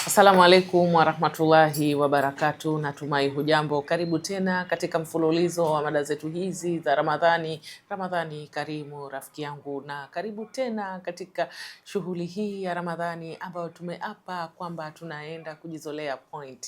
Assalamu alaikum warahmatullahi wabarakatuh. Natumai hujambo. Karibu tena katika mfululizo wa mada zetu hizi za Ramadhani. Ramadhani karimu rafiki yangu, na karibu tena katika shughuli hii ya Ramadhani ambayo tumeapa kwamba tunaenda kujizolea point.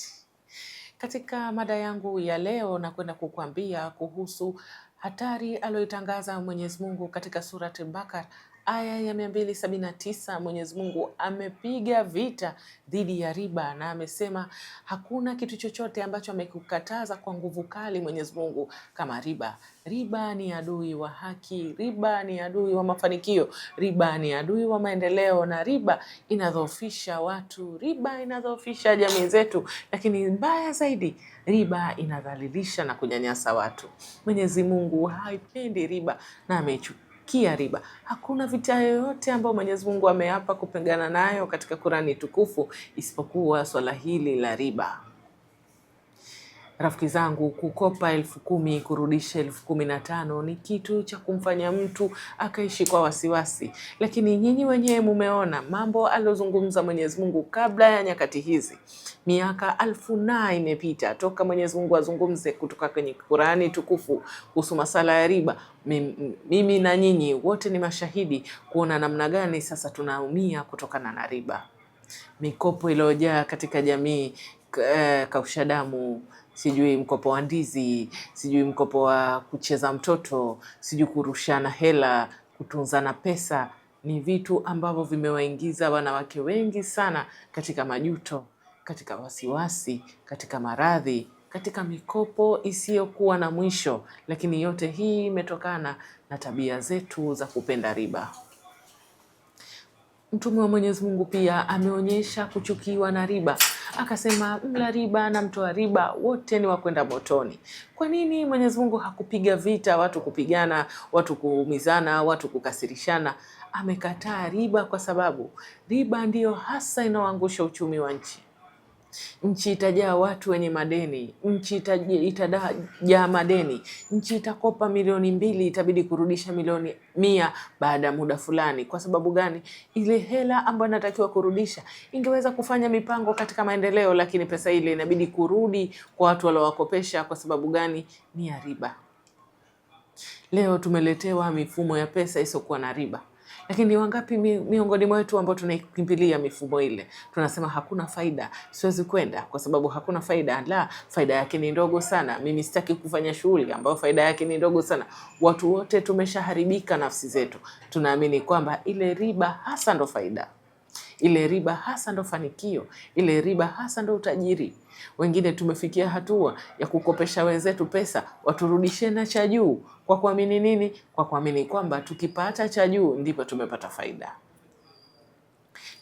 Katika mada yangu ya leo nakwenda kukuambia kuhusu hatari aliyoitangaza Mwenyezi Mungu katika Surat Al-Baqara aya ya 279. Mwenyezi Mungu amepiga vita dhidi ya riba na amesema hakuna kitu chochote ambacho amekukataza kwa nguvu kali Mwenyezi Mungu kama riba. Riba ni adui wa haki, riba ni adui wa mafanikio, riba ni adui wa maendeleo, na riba inadhoofisha watu, riba inadhoofisha jamii zetu, lakini mbaya zaidi, riba inadhalilisha na kunyanyasa watu. Mwenyezi Mungu haipendi riba na amechukia riba. Hakuna vita yoyote ambayo Mwenyezi Mungu ameapa kupigana nayo katika Qur'ani tukufu isipokuwa swala hili la riba. Rafiki zangu, kukopa 10,000 kurudisha 15,000 ni kitu cha kumfanya mtu akaishi kwa wasiwasi, lakini nyinyi wenyewe mumeona mambo aliyozungumza Mwenyezi Mungu kabla ya nyakati hizi. Miaka 1000 imepita toka Mwenyezi Mungu azungumze kutoka kwenye Qur'ani tukufu kuhusu masala ya riba. Mimi na nyinyi wote ni mashahidi kuona namna gani sasa tunaumia kutokana na riba. Mikopo iliyojaa katika jamii, kausha damu, sijui mkopo wa ndizi, sijui mkopo wa kucheza mtoto, sijui kurushana hela, kutunzana pesa, ni vitu ambavyo vimewaingiza wanawake wengi sana katika majuto, katika wasiwasi, katika maradhi, katika mikopo isiyokuwa na mwisho. Lakini yote hii imetokana na tabia zetu za kupenda riba. Mtume wa Mwenyezi Mungu pia ameonyesha kuchukiwa na riba, akasema mla riba na mtoa riba wote ni wakwenda motoni. Kwa nini Mwenyezi Mungu hakupiga vita watu kupigana, watu kuumizana, watu kukasirishana? Amekataa riba kwa sababu riba ndiyo hasa inaoangusha uchumi wa nchi. Nchi itajaa watu wenye madeni, nchi itajaa madeni, nchi itakopa 2,000,000 itabidi kurudisha 1,100,000 baada ya muda fulani. Kwa sababu gani? Ile hela ambayo inatakiwa kurudisha ingeweza kufanya mipango katika maendeleo, lakini pesa ile inabidi kurudi kwa watu waliowakopesha. Kwa sababu gani? Ni ya riba. Leo tumeletewa mifumo ya pesa isiyokuwa na riba, lakini wangapi miongoni mwetu ambao tunaikimbilia mifumo ile? Tunasema hakuna faida, siwezi kwenda kwa sababu hakuna faida. La, faida yake ni ndogo sana, mimi sitaki kufanya shughuli ambayo faida yake ni ndogo sana. Watu wote tumeshaharibika nafsi zetu, tunaamini kwamba ile riba hasa ndo faida, ile riba hasa ndo fanikio, ile riba hasa ndo utajiri. Wengine tumefikia hatua ya kukopesha wenzetu pesa waturudishe na cha juu. Kwa kuamini nini? Kwa kuamini kwamba tukipata cha juu ndipo tumepata faida.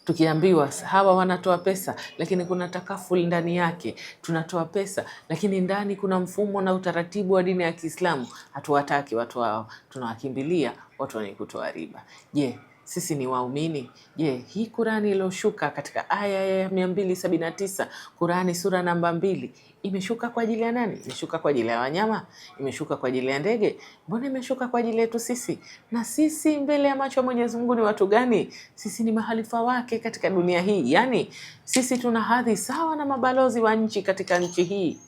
Tukiambiwa hawa wanatoa pesa lakini kuna takaful ndani yake, tunatoa pesa lakini ndani kuna mfumo na utaratibu wa dini ya Kiislamu, hatuwataki watu hao, tunawakimbilia watu wenye kutoa riba. Je, sisi ni waumini? Je, hii Qur'ani iliyoshuka katika aya ya 279, Qur'ani sura namba 2, imeshuka kwa ajili ya nani? Imeshuka kwa ajili ya wanyama? Imeshuka kwa ajili ya ndege? Mbona imeshuka kwa ajili yetu sisi? Na sisi mbele ya macho ya Mwenyezi Mungu ni watu gani? Sisi ni mahalifa wake katika dunia hii. Yaani sisi tuna hadhi sawa na mabalozi wa nchi katika nchi hii.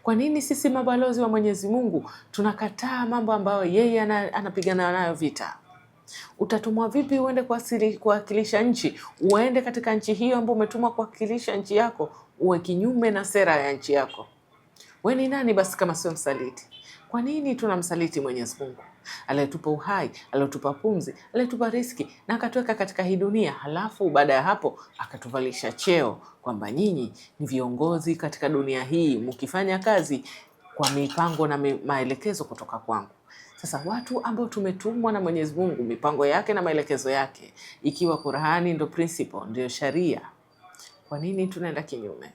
Kwa nini sisi mabalozi wa Mwenyezi Mungu tunakataa mambo ambayo yeye anapigana nayo vita? Utatumwa vipi uende kuwakilisha nchi? Uende katika nchi hiyo ambayo umetumwa kuwakilisha nchi yako, uwe kinyume na sera ya nchi yako? Wewe ni nani basi kama sio msaliti? Kwa nini tunamsaliti Mwenyezi Mungu aliyetupa uhai, aliyetupa pumzi, aliyetupa riski na akatuweka katika hii dunia, halafu baada ya hapo akatuvalisha cheo kwamba nyinyi ni viongozi katika dunia hii, mkifanya kazi kwa mipango na maelekezo kutoka kwangu. Sasa watu ambao tumetumwa na Mwenyezi Mungu, mipango yake na maelekezo yake, ikiwa Qur'ani ndio principle, ndio sharia, kwa nini tunaenda kinyume?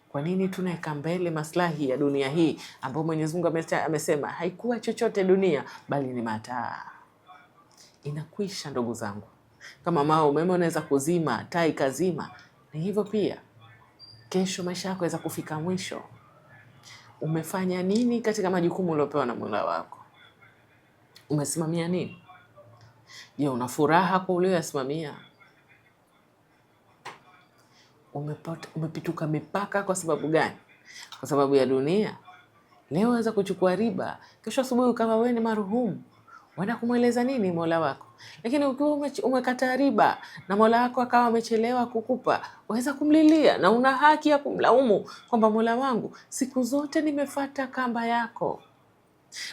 Kwa nini tunaweka mbele maslahi ya dunia hii ambayo Mwenyezi Mungu amesema haikuwa chochote dunia bali ni mataa? Inakwisha ndugu zangu. Kama umeme unaweza kuzima, taa ikazima, ni hivyo pia kesho maisha yako yaweza kufika mwisho. Umefanya nini katika majukumu uliopewa na Mola wako? Umesimamia nini? Je, una furaha kwa ulioyasimamia? umepituka mipaka. Kwa sababu gani? Kwa sababu ya dunia. Leo waweza kuchukua riba, kesho asubuhi kama wewe ni marhumu, wenda kumweleza nini Mola wako? Lakini ukiwa umekataa riba na Mola wako akawa amechelewa kukupa, waweza kumlilia na una haki ya kumlaumu kwamba Mola wangu, siku zote nimefuata kamba yako,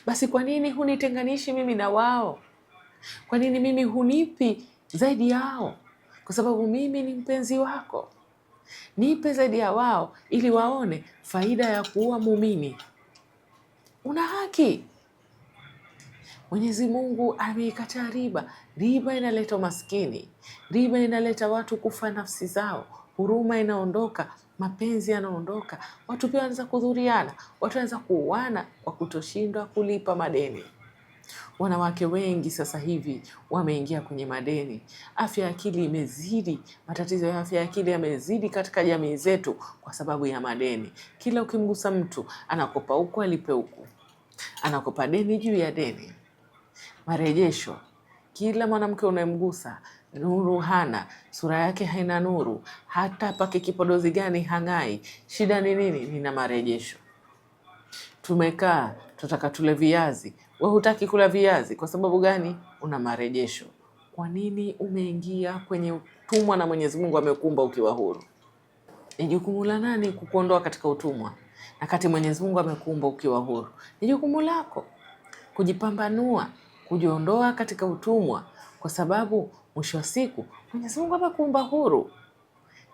basi kwa nini hunitenganishi mimi na wao? Kwa nini mimi hunipi zaidi yao? Kwa sababu mimi ni mpenzi wako, nipe zaidi ya wao ili waone faida ya kuwa muumini. Una haki. Mwenyezi Mungu ameikataa riba. Riba inaleta umaskini, riba inaleta watu kufa nafsi zao, huruma inaondoka, mapenzi yanaondoka, watu pia wanaanza kudhuriana, watu wanaanza kuuana kwa kutoshindwa kulipa madeni. Wanawake wengi sasa hivi wameingia kwenye madeni. Afya ya akili imezidi, matatizo ya afya ya akili yamezidi katika jamii zetu kwa sababu ya madeni. Kila ukimgusa mtu anakopa huku alipe huku, anakopa deni juu ya deni. Marejesho, kila mwanamke unayemgusa nuru hana, sura yake haina nuru, hata pake kipodozi gani hang'ai. Shida ni nini? Nina marejesho. Tumekaa tutaka tule viazi, wewe hutaki kula viazi. Kwa sababu gani? Una marejesho. Kwa nini umeingia kwenye utumwa na Mwenyezi Mungu amekuumba ukiwa huru? Ni jukumu la nani kukuondoa katika utumwa? Na kati Mwenyezi Mungu amekuumba ukiwa huru, ni jukumu lako kujipambanua, kujiondoa katika utumwa, kwa sababu mwisho wa siku Mwenyezi Mungu amekuumba huru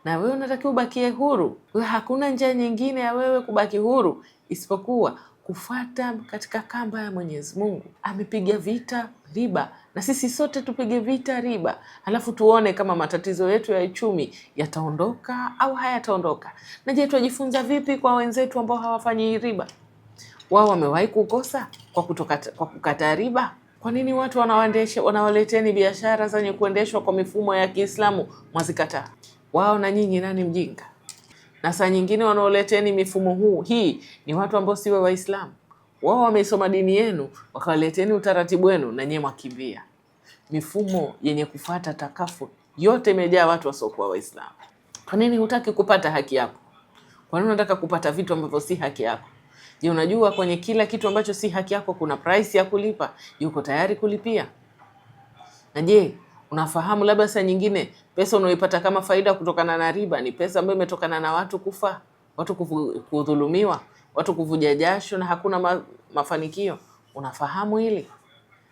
na wewe unatakiwa ubakie huru. Wewe hakuna njia nyingine ya wewe kubaki huru isipokuwa kufuata katika kamba ya Mwenyezi Mungu. Amepiga vita riba, na sisi sote tupige vita riba, halafu tuone kama matatizo yetu ya uchumi yataondoka au hayataondoka. Na je, tujifunza vipi kwa wenzetu ambao hawafanyi riba? Wao wamewahi kukosa kwa kukataa riba? Kwa nini watu wanawaleteni biashara zenye kuendeshwa kwa mifumo ya Kiislamu mwazikataa? Wao na nyinyi nani mjinga? Na saa nyingine wanaoleteni mifumo hii ni watu ambao siwe Waislamu. Wao wameisoma dini yenu, wakawaleteni utaratibu wenu na nyewe mwakimbia. Mifumo yenye kufuata takafu yote imejaa watu wasiokuwa Waislamu. Kwa nini hutaki kupata haki yako? Kwa nini unataka kupata vitu ambavyo si haki yako? Je, unajua kwenye kila kitu ambacho si haki yako kuna price ya kulipa? Yuko tayari kulipia? Na je, unafahamu labda saa nyingine pesa unaoipata kama faida kutokana na riba ni pesa ambayo imetokana na watu kufa, watu kudhulumiwa, watu kuvuja jasho na hakuna mafanikio? Unafahamu hili?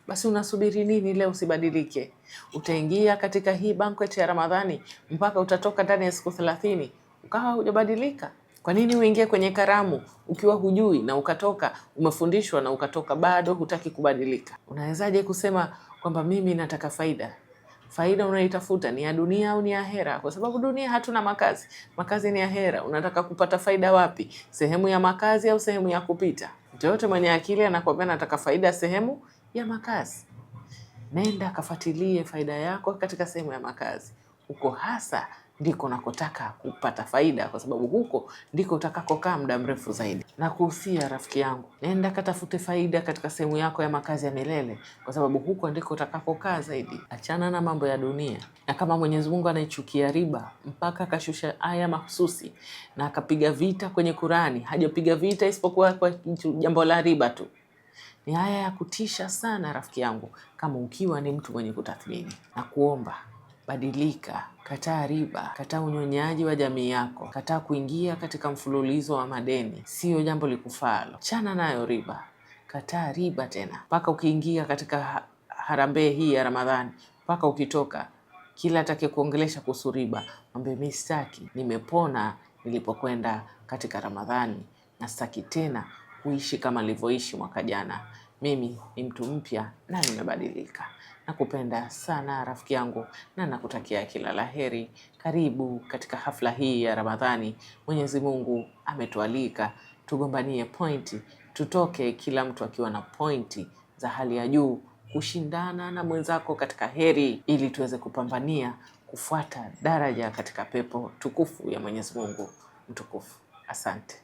Basi unasubiri nini leo usibadilike? Utaingia katika hii banquet ya Ramadhani mpaka utatoka ndani ya siku 30 ukawa hujabadilika. Kwa nini uingie kwenye karamu ukiwa hujui na ukatoka, umefundishwa na ukatoka bado hutaki kubadilika? Unawezaje kusema kwamba mimi nataka faida? Faida unaitafuta ni ya dunia au ni ya ahera? Kwa sababu dunia hatuna makazi, makazi ni ahera. Unataka kupata faida wapi? Sehemu ya makazi au sehemu ya kupita? Mtu yote mwenye akili anakuambia nataka faida sehemu ya makazi. Nenda kafuatilie faida yako katika sehemu ya makazi. Huko hasa ndiko nakotaka kupata faida, kwa sababu huko ndiko utakakokaa muda mrefu zaidi. Na kuhusia rafiki yangu, nenda katafute faida katika sehemu yako ya makazi ya milele, kwa sababu huko ndiko utakakokaa zaidi. Achana na mambo ya dunia. Na kama Mwenyezi Mungu anaichukia riba mpaka akashusha aya mahususi na akapiga vita kwenye Qur'ani, hajapiga vita isipokuwa kwa jambo la riba tu. Ni aya ya kutisha sana rafiki yangu, kama ukiwa ni mtu mwenye kutathmini. Na kuomba badilika, kataa riba, kataa unyonyaji wa jamii yako, kataa kuingia katika mfululizo wa madeni, sio jambo likufalo. Chana nayo riba, kataa riba tena. Mpaka ukiingia katika harambee hii ya Ramadhani, mpaka ukitoka, kila atakayekuongelesha kuhusu riba mwambie mimi sitaki, nimepona nilipokwenda katika Ramadhani na sitaki tena kuishi kama nilivyoishi mwaka jana. Mimi ni mtu mpya na nimebadilika. Nakupenda sana rafiki yangu na nakutakia kila laheri. Karibu katika hafla hii ya Ramadhani. Mwenyezi Mungu ametualika tugombanie pointi, tutoke kila mtu akiwa na pointi za hali ya juu, kushindana na mwenzako katika heri, ili tuweze kupambania kufuata daraja katika pepo tukufu ya Mwenyezi Mungu mtukufu. Asante.